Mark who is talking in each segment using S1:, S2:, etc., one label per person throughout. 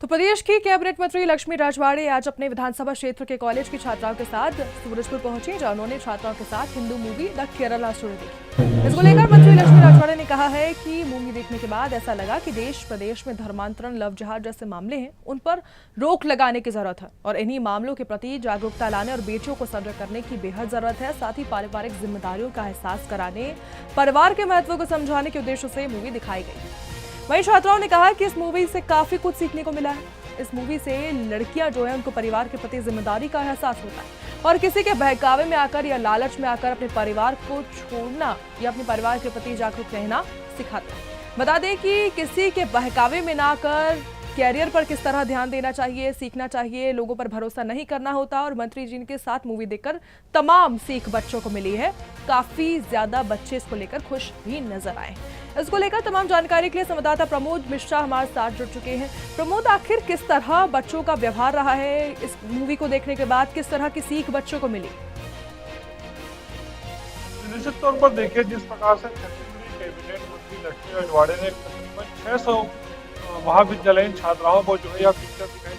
S1: तो प्रदेश की कैबिनेट मंत्री लक्ष्मी राजवाड़े आज अपने विधानसभा क्षेत्र के कॉलेज की छात्राओं के साथ सूरजपुर पहुंची, जहां उन्होंने छात्राओं के साथ Hindu movie the Kerala story देखी। इसको लेकर मंत्री लक्ष्मी राजवाड़े ने कहा है कि मूवी देखने के बाद ऐसा लगा कि देश प्रदेश में धर्मांतरण, लव जिहाद जैसे मामले हैं, उन पर रोक लगाने की जरूरत है और इन्हीं मामलों के प्रति जागरूकता लाने और बेटियों को सजग करने की बेहद जरूरत है। साथ ही पारिवारिक जिम्मेदारियों का एहसास कराने, परिवार के महत्व को समझाने के उद्देश्य से मूवी दिखाई गई। वहीं छात्राओं ने कहा कि इस मूवी से काफी कुछ सीखने को मिला है। इस मूवी से लड़कियां जो है उनको परिवार के प्रति जिम्मेदारी का एहसास होता है और किसी के बहकावे में आकर या लालच में आकर अपने परिवार को छोड़ना या अपने परिवार के प्रति जागरूक रहना सिखाता है। बता दें कि किसी के बहकावे में ना आकर कैरियर पर किस तरह ध्यान देना चाहिए, सीखना चाहिए, लोगों पर भरोसा नहीं करना होता। और मंत्री जी के साथ मूवी देखकर तमाम सीख बच्चों को मिली है। काफी ज्यादा बच्चे इसको लेकर खुश भी नजर आए। इसको लेकर तमाम जानकारी के लिए संवाददाता प्रमोद मिश्रा हमारे साथ जुड़ चुके हैं। प्रमोद, आखिर किस तरह बच्चों का व्यवहार रहा है इस मूवी को देखने के बाद, किस तरह की सीख बच्चों को मिली?
S2: निश्चित तौर पर देखिए, जिस प्रकार से छत्तीसगढ़ कैबिनेट मंत्री लक्ष्मी राजवाड़े ने तकरीबन 600 महाविद्यालयीन छात्राओं को जो है यह पिक्चर दिखाई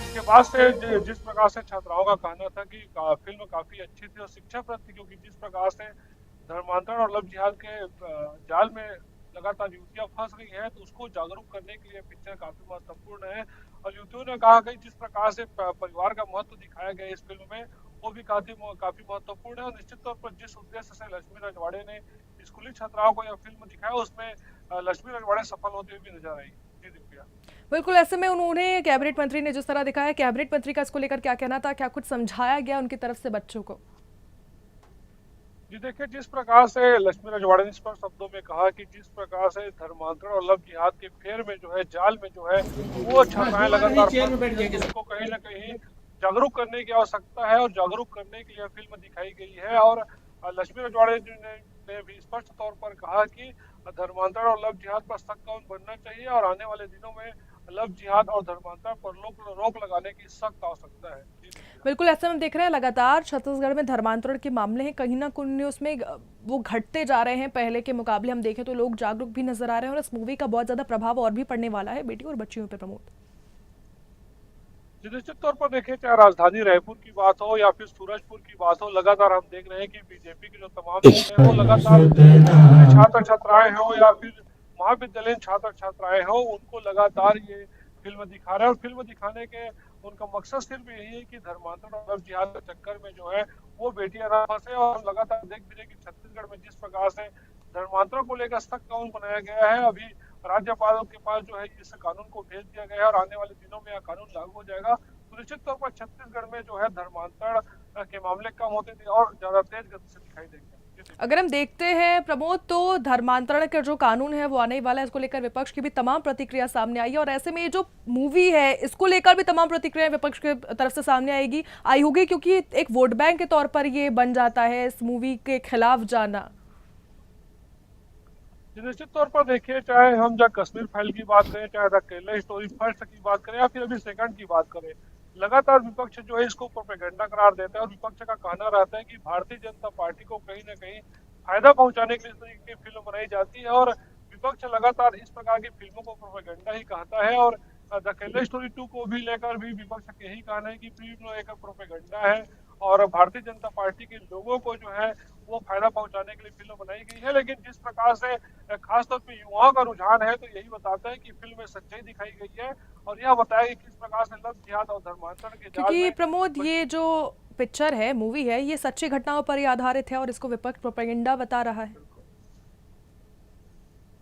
S2: इसके बाद से जिस प्रकार से छात्राओं का कहना था कि फिल्म काफी अच्छी थी और शिक्षाप्रद थी, क्योंकि जिस प्रकार से धर्मांतरण और लव जिहाद के जाल में लगातार युवतियां फंस रही हैं, तो उसको जागरूक करने के लिए पिक्चर काफी महत्वपूर्ण है। और युवतियों ने कहा कि जिस प्रकार से परिवार का महत्व दिखाया गया इस फिल्म में, वो भी काफी महत्वपूर्ण है। और निश्चित तौर पर जिस उद्देश्य से लक्ष्मी राजवाड़े ने स्कूली छात्राओं को यह फिल्म दिखाया, उसमें लक्ष्मी राजवाड़े सफल होते हुए भी नजर आई। जी दिव्या।
S1: बिल्कुल, ऐसे में उन्होंने कैबिनेट मंत्री ने जिस तरह दिखाया, कैबिनेट मंत्री का इसको लेकर क्या कहना था, क्या कुछ समझाया गया उनकी तरफ से बच्चों को?
S2: जी देखिए, जिस प्रकार से लक्ष्मी राजवाड़े ने स्पष्ट शब्दों में कहा कि जिस प्रकार से धर्मांतरण और लव जिहाद के फेर में जो है, जाल में जो है, वो छात्राएं लगातार उसको कहीं ना कहीं जागरूक करने की आवश्यकता है और जागरूक करने के लिए फिल्म दिखाई गई है। और लक्ष्मी राजवाड़े ने भी स्पष्ट तौर पर कहा कि धर्मांतरण और लव जिहाद पर सख्त कानून बनना चाहिए और आने वाले दिनों में लव जिहाद और धर्मांतरण पर रोक लगाने की सख्त आवश्यकता है।
S1: बिल्कुल, ऐसे में हम देख रहे हैं लगातार छत्तीसगढ़ में धर्मांतरण के मामले हैं, कहीं ना कहीं उसमें वो घटते जा रहे हैं। पहले के मुकाबले हम देखें तो लोग जागरूक भी नजर आ रहे हैं और इस मूवी का बहुत ज्यादा प्रभाव और भी पड़ने वाला है बेटियों और बच्चियों पर। प्रमोद,
S2: निश्चित तौर पर देखिए, चाहे राजधानी रायपुर की बात हो या फिर सूरजपुर की बात हो, लगातार हम देख रहे हैं कि बीजेपी के जो तमाम हैं वो लगातार छात्र छात्राएं हो या फिर महाविद्यालयीन छात्र छात्राएं हो, उनको लगातार ये फिल्म दिखा रहे हैं। और फिल्म दिखाने के उनका मकसद सिर्फ यही है कि धर्मांतरण और जिहाद के चक्कर में जो है वो बेटियां ना फंसे। और लगातार देख भी रहे कि छत्तीसगढ़ में जिस प्रकार से धर्मांतरण को लेकर सख्त कानून बनाया गया है, अभी राज्यपाल के पास जो है इस कानून को भेज दिया गया है और आने वाले दिनों में यह कानून लागू हो जाएगा। तो निश्चित तौर पर छत्तीसगढ़ में जो है धर्मांतरण के मामले कम होते थे और ज्यादा तेज गति से दिखाई देंगे।
S1: अगर हम देखते हैं प्रमोद, तो धर्मांतरण का जो कानून है वो आने वाला है, इसको लेकर विपक्ष की भी तमाम प्रतिक्रिया सामने आई है और ऐसे में ये जो मूवी है इसको लेकर भी तमाम प्रतिक्रिया विपक्ष की तरफ से सामने आई होगी, क्योंकि एक वोट बैंक के तौर पर ये बन जाता है इस मूवी के खिलाफ जाना।
S2: निश्चित तौर पर देखिए, चाहे हम द कश्मीर फाइल की बात करें, चाहे द केरला स्टोरी फर्स्ट की बात करें या फिर अभी सेकंड की बात करें, लगातार विपक्ष जो है इसको प्रोपेगेंडा करार देता है। और विपक्ष का कहना रहता है कि भारतीय जनता पार्टी को कहीं ना कहीं फायदा पहुंचाने के लिए इस तरीके की फिल्म बनाई जाती है। और विपक्ष लगातार इस प्रकार की फिल्मों को प्रोपेगेंडा ही कहता है। और द केरला स्टोरी 2 को भी लेकर भी विपक्ष का यही कहना है कि फिल्म एक प्रोपेगेंडा है और भारतीय जनता पार्टी के लोगों को जो है वो फायदा पहुंचाने के लिए फिल्म बनाई गई है। लेकिन जिस प्रकार से खासतौर पे युवाओं का रुझान है, तो यही बताता है कि फिल्म में सच्चाई दिखाई गई है और यह बताया कि किस प्रकार से लव जिहाद और धर्मांतरण के जाल
S1: क्योंकि
S2: में
S1: प्रमोद, ये जो पिक्चर है, मूवी है, ये सच्ची घटनाओं पर ही आधारित है और इसको विपक्ष प्रोपेगेंडा बता रहा है।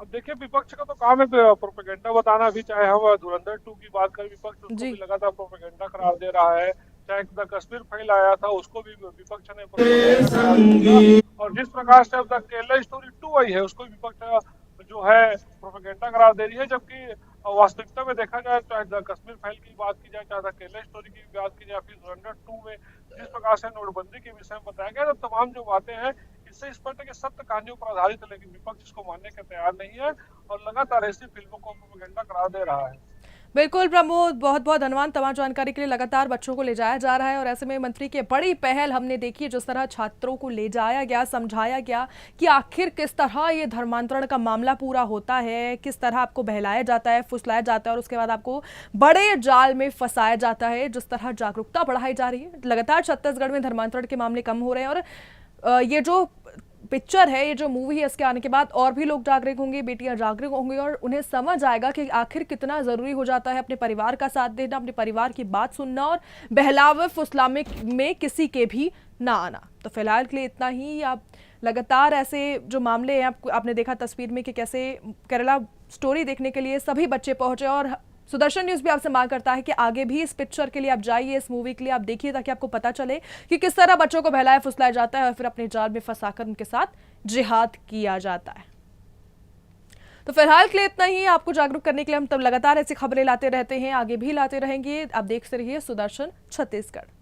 S2: अब देखिए, विपक्ष का तो काम है प्रोपेगेंडा बताना भी। चाहे हम धुरंधर 2 की बात करें, विपक्ष उसको भी लगातार प्रोपेगेंडा करार दे रहा है। चाहे द कश्मीर फाइल आया था, उसको भी विपक्ष ने प्रोपेगेंडा करार दिया। और जिस प्रकार से अब द केरला स्टोरी 2 आई है, उसको विपक्ष जो है प्रोपेगेंडा करार दे रही है। जबकि वास्तविकता में देखा जाए, चाहे द कश्मीर फाइल की बात की जाए, चाहे द केरला स्टोरी की बात की जाए, फिर धुरंधर 2 में जिस प्रकार से नोटबंदी के विषय में बताया गया, तो तमाम जो बातें हैं इससे स्पष्ट है कि सत्य कहानियों पर आधारित है। लेकिन विपक्ष इसको मानने के तैयार नहीं है और लगातार ऐसी फिल्मों को प्रोपेगेंडा करार दे रहा है।
S1: बिल्कुल प्रमोद, बहुत बहुत धन्यवाद। तमाम जानकारी के लिए। लगातार बच्चों को ले जाया जा रहा है और ऐसे में मंत्री की बड़ी पहल हमने देखी है, जिस तरह छात्रों को ले जाया गया, समझाया गया कि आखिर किस तरह ये धर्मांतरण का मामला पूरा होता है, किस तरह आपको बहलाया जाता है, फुसलाया जाता है और उसके बाद आपको बड़े जाल में फंसाया जाता है। जिस तरह जागरूकता बढ़ाई जा रही है, लगातार छत्तीसगढ़ में धर्मांतरण के मामले कम हो रहे हैं और ये जो पिक्चर है, ये जो मूवी है, इसके आने के बाद और भी लोग जागरूक होंगे, बेटियां जागरूक होंगी और उन्हें समझ आएगा कि आखिर कितना ज़रूरी हो जाता है अपने परिवार का साथ देना, अपने परिवार की बात सुनना और बहलावे फुसलावे में किसी के भी ना आना। तो फिलहाल के लिए इतना ही। आप लगातार ऐसे जो मामले हैं, आपने देखा तस्वीर में कि कैसे केरला स्टोरी देखने के लिए सभी बच्चे पहुंचे और सुदर्शन न्यूज़ भी आपसे मांग करता है कि आगे भी इस पिक्चर के लिए आप जाइए, इस मूवी के लिए आप देखिए, ताकि आपको पता चले कि किस तरह बच्चों को बहलाया फुसलाया जाता है और फिर अपने जाल में फंसाकर उनके साथ जिहाद किया जाता है। तो फिलहाल के लिए इतना ही। आपको जागरूक करने के लिए हम तब लगातार ऐसी खबरें लाते रहते हैं, आगे भी लाते रहेंगे। आप देखते रहिए सुदर्शन छत्तीसगढ़।